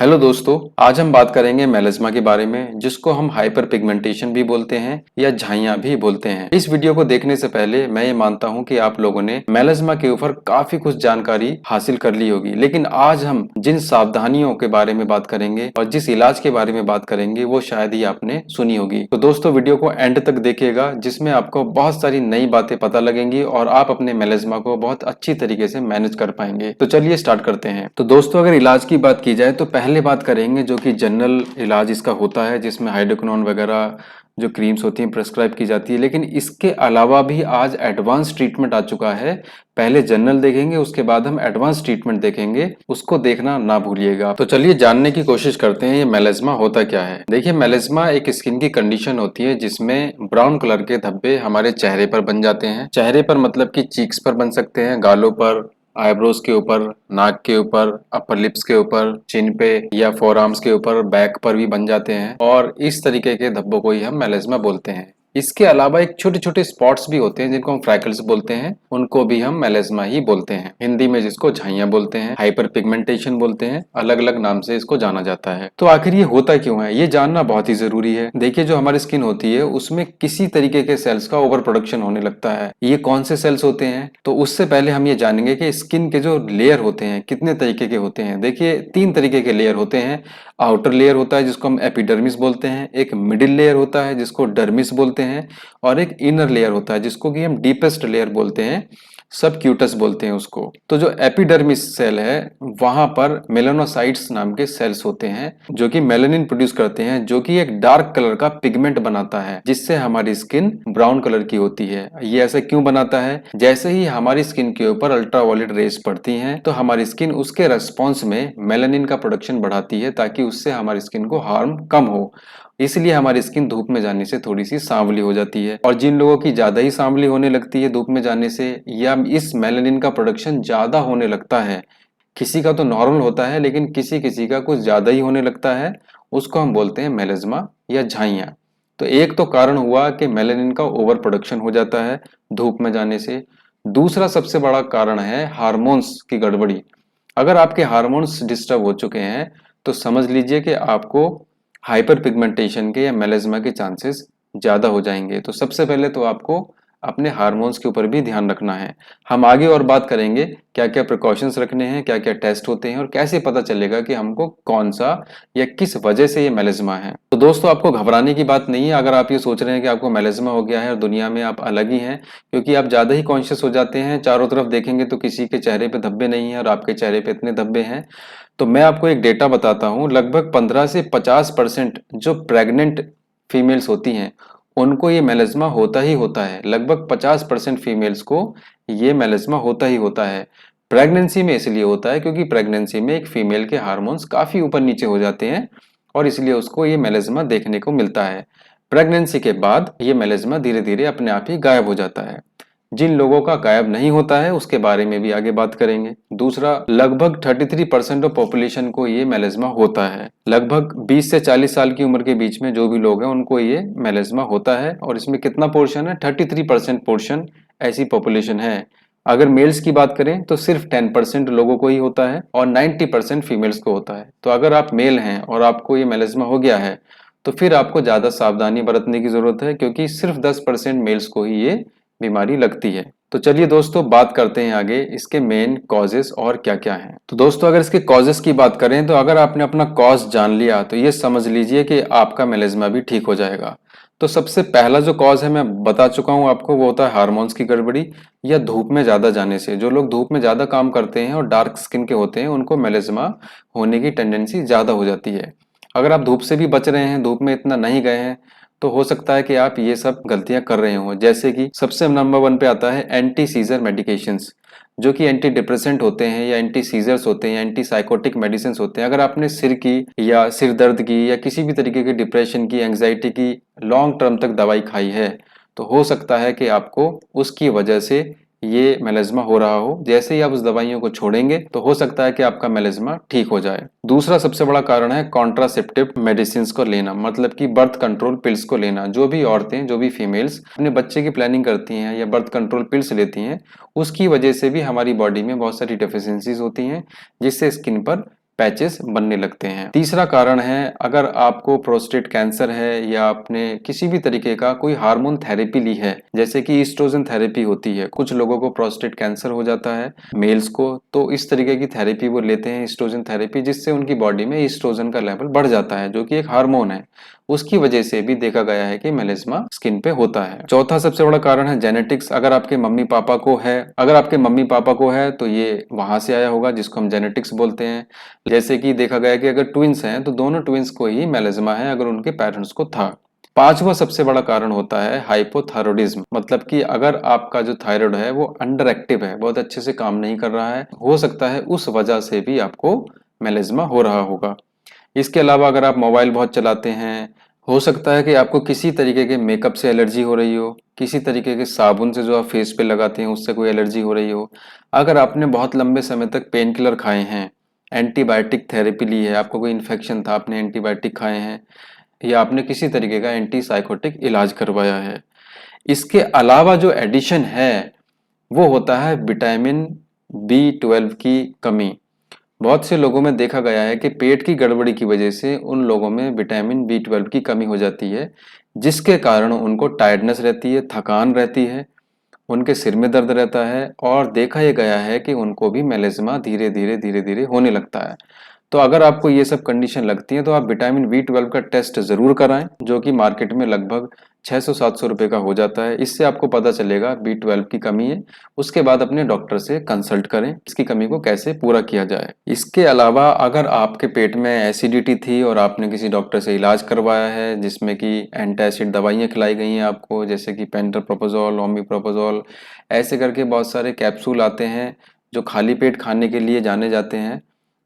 Hello दोस्तों, आज हम बात करेंगे मेलैस्मा के बारे में, जिसको हम हाइपर पिगमेंटेशन भी बोलते हैं या झाइयां भी बोलते हैं। इस वीडियो को देखने से पहले मैं ये मानता हूं कि आप लोगों ने मेलैस्मा के ऊपर काफी कुछ जानकारी हासिल कर ली होगी, लेकिन आज हम जिन सावधानियों के बारे में बात करेंगे और जिस इलाज के बारे में बात करेंगे वो शायद ही आपने सुनी होगी। तो दोस्तों, वीडियो को एंड तक देखिएगा, जिसमें आपको बहुत सारी नई बातें पता लगेंगी और आप अपने मेलैस्मा को बहुत अच्छी तरीके से मैनेज कर पाएंगे। तो चलिए स्टार्ट करते हैं। तो दोस्तों, अगर इलाज की बात की जाए तो पहले बात करेंगे जो कि जनरल इलाज इसका होता है, जिसमें हाइड्रोक्विनोन वगैरह जो क्रीम्स होती हैं प्रेस्क्राइब की जाती है। लेकिन इसके अलावा भी आज एडवांस ट्रीटमेंट आ चुका है। पहले जनरल देखेंगे, उसके बाद हम एडवांस ट्रीटमेंट देखेंगे, उसको देखना ना भूलिएगा। तो चलिए जानने की कोशिश करते हैं ये मेलैस्मा होता क्या है। देखिए, मेलैस्मा एक स्किन की कंडीशन होती है जिसमें ब्राउन कलर के धब्बे हमारे चेहरे पर बन जाते हैं। चेहरे पर मतलब कि चीक्स पर बन सकते हैं, गालों पर, आईब्रोज के ऊपर, नाक के ऊपर, अपर लिप्स के ऊपर, चिन पे या फोर आर्म्स के ऊपर, बैक पर भी बन जाते हैं और इस तरीके के धब्बों को ही हम मेलैस्मा बोलते हैं। इसके अलावा एक छोटे छोटे स्पॉट्स भी होते हैं जिनको हम फ्रैकल्स बोलते हैं, उनको भी हम मेलैस्मा ही बोलते हैं। हिंदी में जिसको झाइयां बोलते हैं, हाइपर पिगमेंटेशन बोलते हैं, अलग अलग नाम से इसको जाना जाता है। तो आखिर ये होता क्यों है, ये जानना बहुत ही जरूरी है। देखिए, जो हमारी स्किन होती है उसमें किसी तरीके के सेल्स का ओवर प्रोडक्शन होने लगता है। ये कौन से सेल्स होते हैं, तो उससे पहले हम ये जानेंगे कि स्किन के जो लेयर होते हैं कितने तरीके के होते हैं। देखिए, 3 तरीके के लेयर होते हैं। आउटर लेयर होता है जिसको हम एपिडर्मिस बोलते हैं, एक मिडिल लेयर होता है जिसको डर्मिस बोलते हैं, और एक इनर लेयर होता है जिसको कि हम डीपेस्ट लेयर बोलते हैं, सबक्यूटस बोलते हैं उसको। तो जो एपिडर्मिस सेल है वहां पर मेलानोसाइट्स नाम के सेल्स होते हैं जो कि मेलानिन प्रोड्यूस करते हैं, जो कि एक डार्क कलर का पिगमेंट बनाता है जिससे हमारी स्किन ब्राउन कलर की होती है। ये ऐसे क्यों बनाता है? जैसे ही हमारी स्किन के ऊपर अल्ट्रावायलेट रेज पड़ती हैं तो हमारी स्किन उसके रेस्पॉन्स में मेलानिन का प्रोडक्शन बढ़ाती है ताकि उससे हमारी स्किन को हार्म कम हो। इसलिए हमारी स्किन धूप में जाने से थोड़ी सी सांवली हो जाती है। और जिन लोगों की ज्यादा ही सांवली होने लगती है धूप में जाने से, या इस मेलानिन का प्रोडक्शन ज्यादा होने लगता है, किसी का तो नॉर्मल होता है लेकिन किसी किसी का कुछ ज्यादा ही होने लगता है, उसको हम बोलते हैं मेलैस्मा या झाइयां। तो एक तो कारण हुआ कि मेलानिन का ओवर प्रोडक्शन हो जाता है धूप में जाने से। दूसरा सबसे बड़ा कारण है हार्मोन्स की गड़बड़ी। अगर आपके हार्मोन्स डिस्टर्ब हो चुके हैं तो समझ लीजिए कि आपको हाइपर पिगमेंटेशन के या मेलैस्मा के चांसेस ज़्यादा हो जाएंगे। तो सबसे पहले तो आपको अपने हार्मोन्स के ऊपर भी ध्यान रखना है। हम आगे और बात करेंगे क्या क्या प्रिकॉशंस रखने हैं, क्या क्या टेस्ट होते हैं और कैसे पता चलेगा कि हमको कौन सा या किस वजह से ये मेलैस्मा है। तो दोस्तों, आपको घबराने की बात नहीं है अगर आप ये सोच रहे हैं कि आपको मेलैस्मा हो गया है और दुनिया में आप अलग ही हैं, क्योंकि आप ज़्यादा ही कॉन्शियस हो जाते हैं। चारों तरफ देखेंगे तो किसी के चेहरे पे धब्बे नहीं है और आपके चेहरे पे इतने धब्बे हैं। तो मैं आपको एक डेटा बताता हूँ, लगभग 15 से 50% जो प्रेग्नेंट फीमेल्स होती हैं उनको ये मेलैस्मा होता ही होता है। लगभग 50% फीमेल्स को ये मेलैस्मा होता ही होता है। प्रेगनेंसी में इसलिए होता है क्योंकि प्रेगनेंसी में एक फीमेल के हार्मोन्स काफी ऊपर नीचे हो जाते हैं और इसलिए उसको ये मेलैस्मा देखने को मिलता है। प्रेगनेंसी के बाद ये मेलैस्मा धीरे धीरे अपने आप ही गायब हो जाता है। जिन लोगों का गायब नहीं होता है उसके बारे में भी आगे बात करेंगे। दूसरा, लगभग 33% ऑफ पॉपुलेशन को ये मेलैस्मा होता है। लगभग 20 से 40 साल की उम्र के बीच में जो भी लोग हैं उनको ये मेलैस्मा होता है, और इसमें कितना पोर्शन है? 33% पोर्शन ऐसी पॉपुलेशन है। अगर मेल्स की बात करें तो सिर्फ 10% लोगों को ही होता है और 90% फीमेल्स को होता है। तो अगर आप मेल हैं और आपको ये मेलैस्मा हो गया है तो फिर आपको ज्यादा सावधानी बरतने की जरूरत है, क्योंकि सिर्फ 10% मेल्स को ही ये बीमारी लगती है। तो चलिए दोस्तों, बात करते हैं आगे इसके मेन कॉजेस और क्या क्या हैं। तो दोस्तों, अगर इसके कॉजेस की बात करें तो अगर आपने अपना कॉज जान लिया तो ये समझ लीजिए कि आपका मेलैस्मा भी ठीक हो जाएगा। तो सबसे पहला जो कॉज है मैं बता चुका हूं आपको, वो होता है हार्मोन्स की गड़बड़ी या धूप में ज्यादा जाने से। जो लोग धूप में ज्यादा काम करते हैं और डार्क स्किन के होते हैं उनको मेलैस्मा होने की टेंडेंसी ज्यादा हो जाती है। अगर आप धूप से भी बच रहे हैं, धूप में इतना नहीं गए हैं, तो हो सकता है कि आप ये सब गलतियां कर रहे हो। जैसे कि सबसे नंबर 1 पे आता है एंटी सीजर मेडिकेशंस, जो कि एंटी डिप्रेसेंट होते हैं या एंटी सीजर्स होते हैं, एंटी साइकोटिक मेडिसिन होते हैं। अगर आपने सिर की या सिर दर्द की या किसी भी तरीके की डिप्रेशन की, एंग्जाइटी की लॉन्ग टर्म तक दवाई खाई है तो हो सकता है कि आपको उसकी वजह से ये मेलैस्मा हो रहा हो। जैसे ही आप उस दवाइयों को छोड़ेंगे तो हो सकता है कि आपका मेलैस्मा ठीक हो जाए। दूसरा सबसे बड़ा कारण है कॉन्ट्रासेप्टिव मेडिसिन को लेना, मतलब कि बर्थ कंट्रोल पिल्स को लेना। जो भी औरतें, जो भी फीमेल्स अपने बच्चे की प्लानिंग करती हैं या बर्थ कंट्रोल पिल्स लेती हैं, उसकी वजह से भी हमारी बॉडी में बहुत सारी डेफिशिएंसीज होती हैं जिससे स्किन पर पैचेस बनने लगते हैं। तीसरा कारण है, अगर आपको प्रोस्टेट कैंसर है या आपने किसी भी तरीके का कोई हार्मोन थेरेपी ली है, जैसे कि ईस्ट्रोजन थेरेपी होती है, कुछ लोगों को प्रोस्टेट कैंसर हो जाता है मेल्स को, तो इस तरीके की थेरेपी वो लेते हैं, ईस्ट्रोजन थेरेपी, जिससे उनकी बॉडी में ईस्ट्रोजन का लेवल बढ़ जाता है, जो कि एक हार्मोन है। उसकी वजह से भी देखा गया है कि मेलेस्मा स्किन पे होता है। चौथा सबसे बड़ा कारण है जेनेटिक्स। अगर आपके मम्मी पापा को है तो ये वहां से आया होगा, जिसको हम जेनेटिक्स बोलते हैं। जैसे कि देखा गया है कि अगर ट्विंस हैं तो दोनों ट्विंस को ही मेलेस्मा है, अगर उनके पेरेंट्स को था। पांचवा सबसे बड़ा कारण होता है हाइपोथायरॉयडिज्म, मतलब कि अगर आपका जो थायराइड है वो अंडर एक्टिव है, बहुत अच्छे से काम नहीं कर रहा है, हो सकता है उस वजह से भी आपको मेलेस्मा हो रहा होगा। इसके अलावा अगर आप मोबाइल बहुत चलाते हैं, हो सकता है कि आपको किसी तरीके के मेकअप से एलर्जी हो रही हो, किसी तरीके के साबुन से जो आप फेस पे लगाते हैं उससे कोई एलर्जी हो रही हो, अगर आपने बहुत लंबे समय तक पेन किलर खाए हैं, एंटीबायोटिक थेरेपी ली है, आपको कोई इन्फेक्शन था, आपने एंटीबायोटिक खाए हैं, या आपने किसी तरीके का एंटीसाइकोटिक इलाज करवाया है। इसके अलावा जो एडिशन है वो होता है विटामिन B12 की कमी। बहुत से लोगों में देखा गया है कि पेट की गड़बड़ी की वजह से उन लोगों में विटामिन B12 की कमी हो जाती है, जिसके कारण उनको टायर्डनेस रहती है, थकान रहती है, उनके सिर में दर्द रहता है, और देखा यह गया है कि उनको भी मेलेस्मा धीरे धीरे होने लगता है। तो अगर आपको ये सब कंडीशन लगती है तो आप विटामिन B12 का टेस्ट जरूर कराएं, जो कि मार्केट में लगभग 600-700 रुपए का हो जाता है। इससे आपको पता चलेगा B12 की कमी है। उसके बाद अपने डॉक्टर से कंसल्ट करें, इसकी कमी को कैसे पूरा किया जाए। इसके अलावा अगर आपके पेट में एसिडिटी थी और आपने किसी डॉक्टर से इलाज करवाया है, जिसमें कि एंटासिड दवाइयाँ खिलाई गई हैं आपको, जैसे कि पेंटोप्रोपोजोल, ओमिप्रोपोजोल, ऐसे करके बहुत सारे कैप्सूल आते हैं जो खाली पेट खाने के लिए जाने जाते हैं।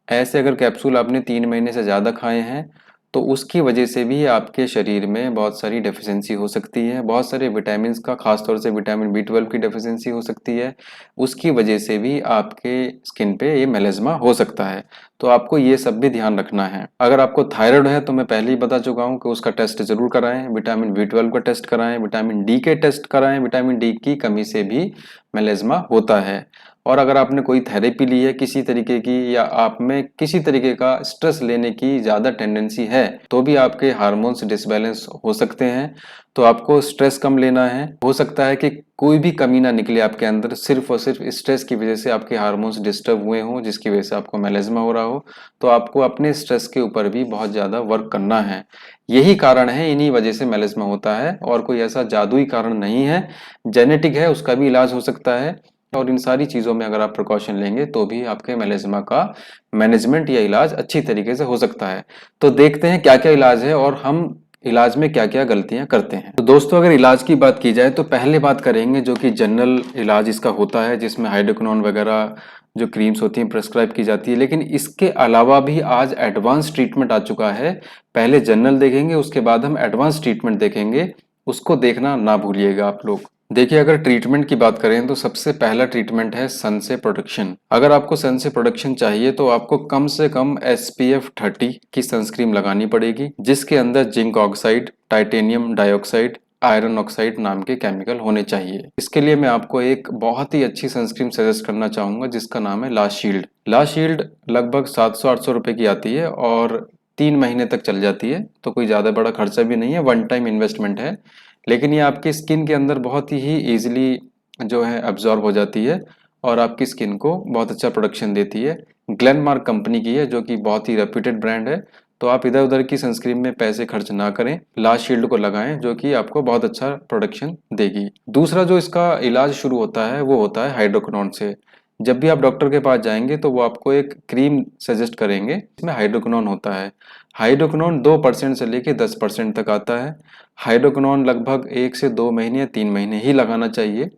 ऐसे अगर कैप्सूल आपने 3 महीने से ज़्यादा खाए हैं तो उसकी वजह से भी आपके शरीर में बहुत सारी डेफिशिएंसी हो सकती है, बहुत सारे विटामिन्स का, खासतौर से विटामिन B12 की डेफिशिएंसी हो सकती है। उसकी वजह से भी आपके स्किन पे ये मेलेस्मा हो सकता है। तो आपको ये सब भी ध्यान रखना है। अगर आपको थायराइड है तो मैं पहले ही बता चुका हूँ कि उसका टेस्ट जरूर कराएं, विटामिन B12 का टेस्ट कराएं, विटामिन D के टेस्ट कराएं, विटामिन D की कमी से भी मेलेस्मा होता है। और अगर आपने कोई थेरेपी ली है किसी तरीके की, या आप में किसी तरीके का स्ट्रेस लेने की ज़्यादा टेंडेंसी है, तो भी आपके हार्मोन्स डिसबैलेंस हो सकते हैं। तो आपको स्ट्रेस कम लेना है। हो सकता है कि कोई भी कमी ना निकले आपके अंदर, सिर्फ और सिर्फ स्ट्रेस की वजह से आपके हार्मोन्स डिस्टर्ब हुए हों, जिसकी वजह से आपको मेलेस्मा हो रहा हो। तो आपको अपने स्ट्रेस के ऊपर भी बहुत ज़्यादा वर्क करना है। यही कारण है, इन्हीं वजह से मेलेस्मा होता है, और कोई ऐसा जादुई कारण नहीं है। जेनेटिक है, उसका भी इलाज हो सकता है, और इन सारी चीज़ों में अगर आप प्रिकॉशन लेंगे तो भी आपके मेलेस्मा का मैनेजमेंट या इलाज अच्छी तरीके से हो सकता है। तो देखते हैं क्या क्या इलाज है और हम इलाज में क्या क्या गलतियां करते हैं। तो दोस्तों, अगर इलाज की बात की जाए तो पहले बात करेंगे जो कि जनरल इलाज इसका होता है, जिसमें हाइड्रोक्विनोन वगैरह जो क्रीम्स होती हैं प्रेस्क्राइब की जाती है। लेकिन इसके अलावा भी आज एडवांस ट्रीटमेंट आ चुका है। पहले जनरल देखेंगे, उसके बाद हम एडवांस ट्रीटमेंट देखेंगे, उसको देखना ना भूलिएगा आप लोग। देखिए, अगर ट्रीटमेंट की बात करें तो सबसे पहला ट्रीटमेंट है सन से प्रोटेक्शन। अगर आपको सन से प्रोटेक्शन चाहिए तो आपको कम से कम SPF 30 की सनस्क्रीन लगानी पड़ेगी, जिसके अंदर zinc oxide, titanium dioxide, iron oxide नाम के केमिकल होने चाहिए। इसके लिए मैं आपको एक बहुत ही अच्छी सनस्क्रीन सजेस्ट करना चाहूंगा, जिसका नाम है ला शील्ड। ला शील्ड लगभग 700-800 रुपए की आती है और 3 महीने तक चल जाती है। तो कोई ज़्यादा बड़ा खर्चा भी नहीं है, वन टाइम इन्वेस्टमेंट है। लेकिन ये आपकी स्किन के अंदर बहुत ही ईजिली जो है अब्जॉर्ब हो जाती है और आपकी स्किन को बहुत अच्छा प्रोडक्शन देती है। ग्लेनमार्क कंपनी की है, जो कि बहुत ही रेप्यूटेड ब्रांड है। तो आप इधर उधर की सनस्क्रीन में पैसे खर्च ना करें, ला शील्ड को लगाएं, जो कि आपको बहुत अच्छा प्रोडक्शन देगी। दूसरा जो इसका इलाज शुरू होता है वो होता है हाइड्रोक्विनोन से। जब भी आप डॉक्टर के पास जाएंगे तो वो आपको एक क्रीम सजेस्ट करेंगे, इसमें हाइड्रोक्विनोन होता है। हाइड्रोक्विनोन 2% से लेके 10% तक आता है। हाइड्रोक्विनोन लगभग 1 से 2 महीने या 3 महीने ही लगाना चाहिए।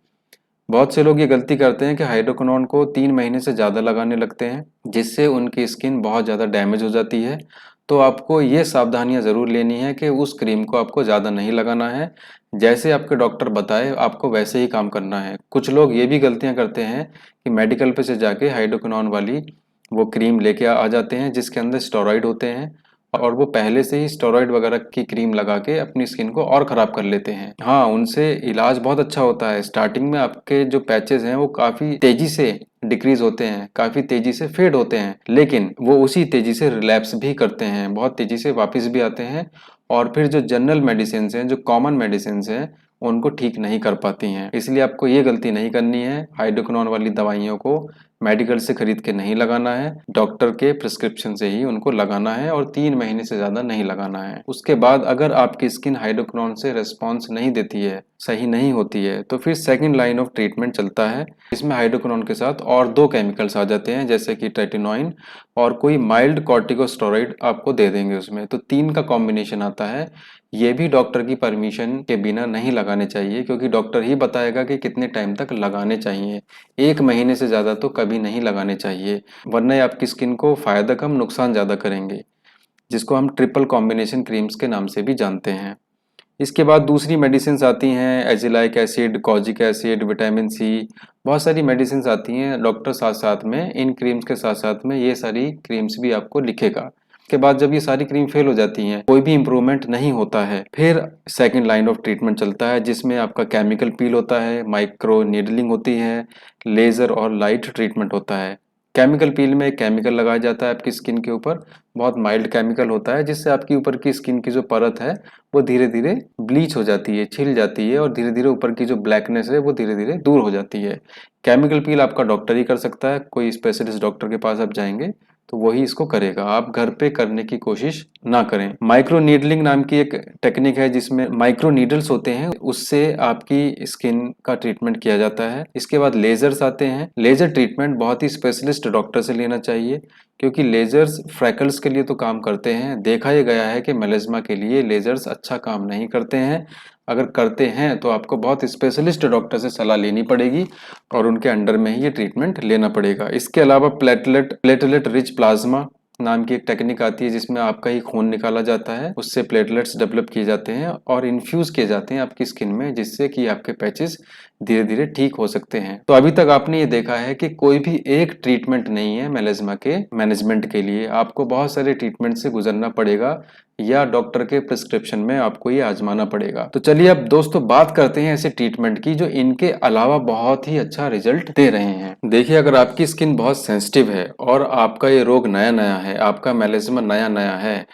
बहुत से लोग ये गलती करते हैं कि हाइड्रोक्विनोन को 3 महीने से ज़्यादा लगाने लगते हैं, जिससे उनकी स्किन बहुत ज़्यादा डैमेज हो जाती है। तो आपको ये सावधानियां ज़रूर लेनी है कि उस क्रीम को आपको ज़्यादा नहीं लगाना है। जैसे आपके डॉक्टर बताए आपको वैसे ही काम करना है। कुछ लोग ये भी गलतियां करते हैं कि मेडिकल पे से जाके हाइड्रोक्विनोन वाली वो क्रीम लेके आ जाते हैं, जिसके अंदर स्टेरॉइड होते हैं, और वो पहले से ही स्टेरॉइड वगैरह की क्रीम लगा के अपनी स्किन को और खराब कर लेते हैं। हाँ, उनसे इलाज बहुत अच्छा होता है। स्टार्टिंग में आपके जो पैचेस हैं वो काफी तेजी से डिक्रीज होते हैं, काफी तेजी से फेड होते हैं, लेकिन वो उसी तेजी से रिलैप्स भी करते हैं, बहुत तेजी से वापस भी आते हैं। और फिर जो जनरल मेडिसिन हैं, जो कॉमन मेडिसिन हैं, उनको ठीक नहीं कर पाती हैं। इसलिए आपको ये गलती नहीं करनी है, हाइड्रोक्विनोन वाली दवाइयों को मेडिकल से खरीद के नहीं लगाना है, डॉक्टर के प्रिस्क्रिप्शन से ही उनको लगाना है और 3 महीने से ज्यादा नहीं लगाना है। उसके बाद अगर आपकी स्किन हाइड्रोक्विनोन से रेस्पॉन्स नहीं देती है, सही नहीं होती है, तो फिर सेकंड लाइन ऑफ ट्रीटमेंट चलता है। इसमें हाइड्रोक्विनोन के साथ और 2 केमिकल्स आ जाते हैं, जैसे कि ट्रेटिनोइन और कोई माइल्ड कॉर्टिकोस्टेरॉइड आपको दे देंगे उसमें। तो 3 का कॉम्बिनेशन आता है। ये भी डॉक्टर की परमिशन के बिना नहीं लगाने चाहिए, क्योंकि डॉक्टर ही बताएगा कि कितने टाइम तक लगाने चाहिए। 1 महीने से ज़्यादा तो कभी नहीं लगाने चाहिए, वरना ये आपकी स्किन को फ़ायदा कम नुकसान ज़्यादा करेंगे, जिसको हम ट्रिपल कॉम्बिनेशन क्रीम्स के नाम से भी जानते हैं। इसके बाद दूसरी मेडिसिन आती हैं, एजिलाइक acid, kojic acid, vitamin C, बहुत सारी मेडिसिन आती हैं। डॉक्टर साथ साथ में इन क्रीम्स के साथ साथ में ये सारी क्रीम्स भी आपको लिखेगा। के बाद जब ये सारी क्रीम फेल हो जाती हैं, कोई भी इम्प्रूवमेंट नहीं होता है, फिर सेकंड लाइन ऑफ ट्रीटमेंट चलता है, जिसमें आपका केमिकल पील होता है, माइक्रो नीडलिंग होती है, लेजर और लाइट ट्रीटमेंट होता है। केमिकल पील में एक केमिकल लगाया जाता है आपकी स्किन के ऊपर, बहुत माइल्ड केमिकल होता है, जिससे आपकी ऊपर की स्किन की जो परत है वो धीरे धीरे ब्लीच हो जाती है, छिल जाती है और धीरे धीरे ऊपर की जो ब्लैकनेस है वो धीरे धीरे दूर हो जाती है। केमिकल पील आपका डॉक्टर ही कर सकता है, कोई स्पेशलिस्ट डॉक्टर के पास आप जाएंगे तो वही इसको करेगा, आप घर पे करने की कोशिश ना करें। माइक्रो नीडलिंग नाम की एक टेक्निक है, जिसमें माइक्रो नीडल्स होते हैं, उससे आपकी स्किन का ट्रीटमेंट किया जाता है। इसके बाद लेजर्स आते हैं। लेजर ट्रीटमेंट बहुत ही स्पेशलिस्ट डॉक्टर से लेना चाहिए, क्योंकि लेजर्स फ्रैकल्स के लिए तो काम करते हैं, देखा ही गया है कि मेलेस्मा के लिए लेजर्स अच्छा काम नहीं करते हैं। अगर करते हैं तो आपको बहुत स्पेशलिस्ट डॉक्टर से सलाह लेनी पड़ेगी और उनके अंडर में ही ये ट्रीटमेंट लेना पड़ेगा। इसके अलावा प्लेटलेट रिच प्लाज्मा नाम की एक टेक्निक आती है, जिसमें आपका ही खून निकाला जाता है, उससे प्लेटलेट्स डेवलप किए जाते हैं और इन्फ्यूज किए जाते हैं आपकी स्किन में, जिससे कि आपके पैचेस धीरे धीरे ठीक हो सकते हैं। तो अभी तक आपने ये देखा है कि कोई भी एक ट्रीटमेंट नहीं है मेलेस्मा के मैनेजमेंट के लिए, आपको बहुत सारे ट्रीटमेंट से गुजरना पड़ेगा या डॉक्टर के प्रिस्क्रिप्शन में आपको ये आजमाना पड़ेगा। तो चलिए अब दोस्तों बात करते हैं ऐसे ट्रीटमेंट की जो इनके अलावा बहुत ही अच्छा रिजल्ट दे रहे हैं। देखिए, अगर आपकी स्किन बहुत सेंसिटिव है और आपका ये रोग नया नया है, आपका मेलेस्मा नया नया है,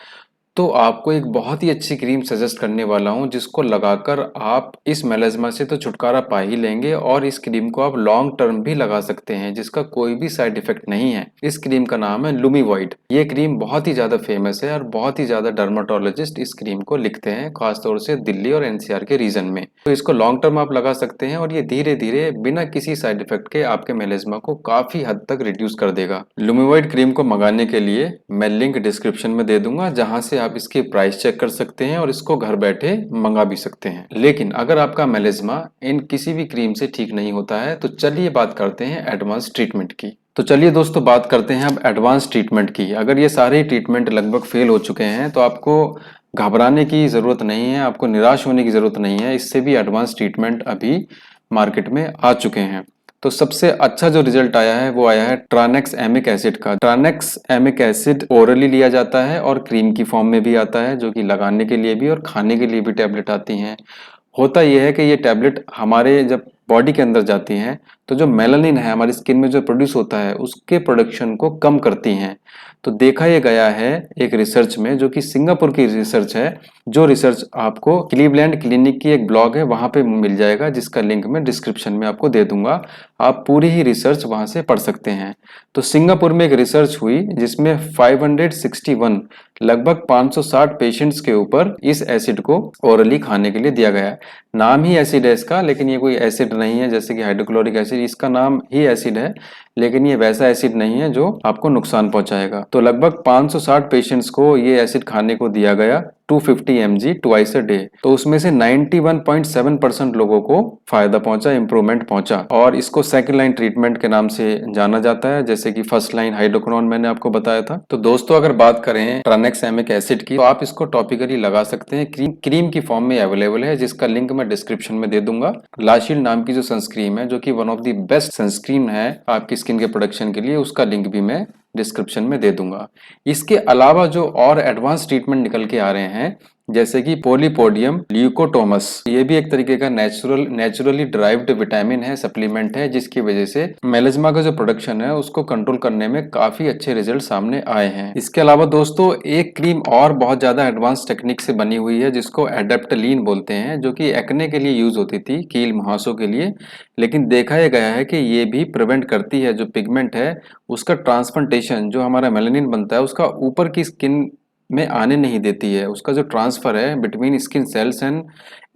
तो आपको एक बहुत ही अच्छी क्रीम सजेस्ट करने वाला हूं, जिसको लगाकर आप इस मेलेस्मा से तो छुटकारा पा ही लेंगे और इस क्रीम को आप लॉन्ग टर्म भी लगा सकते हैं, जिसका कोई भी साइड इफेक्ट नहीं है। इस क्रीम का नाम है लुमिवॉइड। ये क्रीम बहुत ही ज्यादा फेमस है और बहुत ही ज्यादा डर्माटोलॉजिस्ट इस क्रीम को लिखते हैं, खासतौर से दिल्ली और एनसीआर के रीजन में। तो इसको लॉन्ग टर्म आप लगा सकते हैं और ये धीरे धीरे बिना किसी साइड इफेक्ट के आपके मेलेस्मा को काफी हद तक रिड्यूस कर देगा। लुमिवॉइड क्रीम को मंगाने के लिए मैं लिंक डिस्क्रिप्शन में दे दूंगा, जहां से आप इसकी प्राइस चेक कर सकते हैं और इसको घर बैठे मंगा भी सकते हैं। लेकिन अगर आपका मेलेस्मा इन किसी भी क्रीम से ठीक नहीं होता है, तो चलिए बात करते हैं एडवांस ट्रीटमेंट की। तो चलिए दोस्तों बात करते हैं अब एडवांस ट्रीटमेंट की। अगर ये सारे ट्रीटमेंट लगभग फेल हो चुके हैं तो आपको घबराने की जरूरत नहीं है, आपको निराश होने की जरूरत नहीं है। इससे भी एडवांस ट्रीटमेंट अभी मार्केट में आ चुके हैं। तो सबसे अच्छा जो रिजल्ट आया है वो आया है ट्रानेक्स एमिक एसिड का। ट्रानेक्स एमिक एसिड ओरली लिया जाता है और क्रीम की फॉर्म में भी आता है, जो कि लगाने के लिए भी और खाने के लिए भी टैबलेट आती हैं। होता यह है कि ये टैबलेट हमारे जब बॉडी के अंदर जाती हैं तो जो मेलानिन है हमारी स्किन में जो प्रोड्यूस होता है, उसके प्रोडक्शन को कम करती हैं। तो देखा यह गया है एक रिसर्च में, जो कि सिंगापुर की रिसर्च है। जो रिसर्च आपको क्लीवलैंड क्लिनिक की एक ब्लॉग है वहां पे मिल जाएगा, जिसका लिंक मैं डिस्क्रिप्शन में आपको दे दूंगा। आप पूरी ही रिसर्च वहां से पढ़ सकते हैं। तो सिंगापुर में एक रिसर्च हुई जिसमें 561 लगभग 560 पेशेंट्स के ऊपर इस एसिड को ओरली खाने के लिए दिया गया है। नाम ही एसिड है इसका, लेकिन ये कोई एसिड नहीं है जैसे कि हाइड्रोक्लोरिक एसिड, इसका नाम ही एसिड है, लेकिन ये वैसा एसिड नहीं है जो आपको नुकसान पहुंचाएगा। तो लगभग 560 पेशेंट्स को ये एसिड खाने को दिया गया 250 mg ट्वाइस अ डे। तो उसमें से 91.7% लोगों को फायदा पहुंचा, इंप्रूवमेंट पहुंचा। और इसको सेकंड लाइन ट्रीटमेंट के नाम से जाना जाता है, जैसे कि फर्स्ट लाइन हाइड्रोक्विनोन मैंने आपको बताया था। तो दोस्तों अगर बात करें ट्रानेक्स एमिक एसिड की, तो आप इसको टॉपिकली लगा सकते हैं। क्रीम की फॉर्म में अवेलेबल है, जिसका लिंक मैं डिस्क्रिप्शन में दे दूंगा। लाशील्ड नाम की जो सनस्क्रीन है, जो कि one of the best sunscreen है आपकी स्किन के प्रोडक्शन के लिए, उसका लिंक भी मैं डिस्क्रिप्शन में दे दूंगा। इसके अलावा जो और एडवांस ट्रीटमेंट निकल के आ रहे हैं, जैसे कि पॉलीपोडियम ल्यूकोटोमस, ये भी एक तरीके का नेचुरली ड्राइव्ड विटामिन है, सप्लीमेंट है, जिसकी वजह से मेलेज्मा का जो प्रोडक्शन है उसको कंट्रोल करने में काफी अच्छे रिजल्ट सामने आए हैं। इसके अलावा दोस्तों एक क्रीम और बहुत ज्यादा एडवांस टेक्निक से बनी हुई है, जिसको एडेप्टलीन बोलते हैं, जो कि एक्ने के लिए यूज होती थी, कील मुहासों के लिए, लेकिन देखा गया है कि ये भी प्रिवेंट करती है जो पिगमेंट है उसका ट्रांसप्लांटेशन, जो हमारा मेलानिन बनता है उसका ऊपर की स्किन में आने नहीं देती है, उसका जो ट्रांसफर है between skin cells, and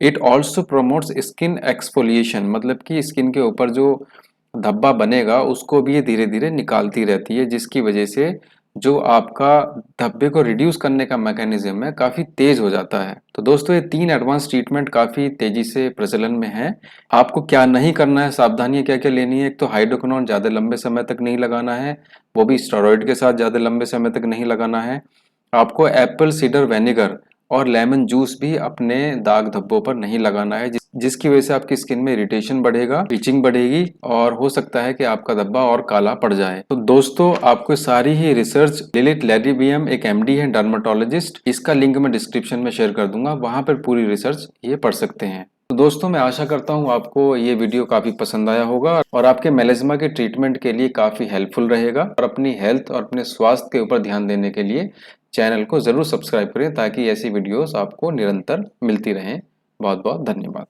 it also promotes skin exfoliation, मतलब कि स्किन के ऊपर जो धब्बा बनेगा उसको भी ये धीरे धीरे निकालती रहती है, जिसकी वजह से जो आपका धब्बे को रिड्यूस करने का मैकेनिज्म है काफी तेज हो जाता है। तो दोस्तों ये 3 एडवांस ट्रीटमेंट काफी तेजी से प्रचलन में है। आपको क्या नहीं करना है, सावधानियां क्या क्या लेनी है, एक तो हाइड्रोक्विनोन ज्यादा लंबे समय तक नहीं लगाना है, वो भी स्टेरॉइड के साथ ज्यादा लंबे समय तक नहीं लगाना है। आपको एप्पल सीडर विनेगर और लेमन जूस भी अपने दाग धब्बों पर नहीं लगाना है, जिसकी वजह से आपकी स्किन में इरिटेशन बढ़ेगा, इचिंग बढ़ेगी और हो सकता है कि आपका धब्बा और काला पड़ जाए। तो दोस्तों आपको सारी ही रिसर्च लिलिथ लेडिबियम, एक एमडी है, डर्मेटोलॉजिस्ट, इसका लिंक मैं डिस्क्रिप्शन में शेयर कर दूंगा, वहां पर पूरी रिसर्च ये पढ़ सकते हैं। तो दोस्तों मैं आशा करता हूँ आपको ये वीडियो काफी पसंद आया होगा और आपके मेलेज्मा के ट्रीटमेंट के लिए काफी हेल्पफुल रहेगा। और अपनी हेल्थ और अपने स्वास्थ्य के ऊपर ध्यान देने के लिए चैनल को जरूर सब्सक्राइब करें, ताकि ऐसी वीडियोस आपको निरंतर मिलती रहें। बहुत बहुत धन्यवाद।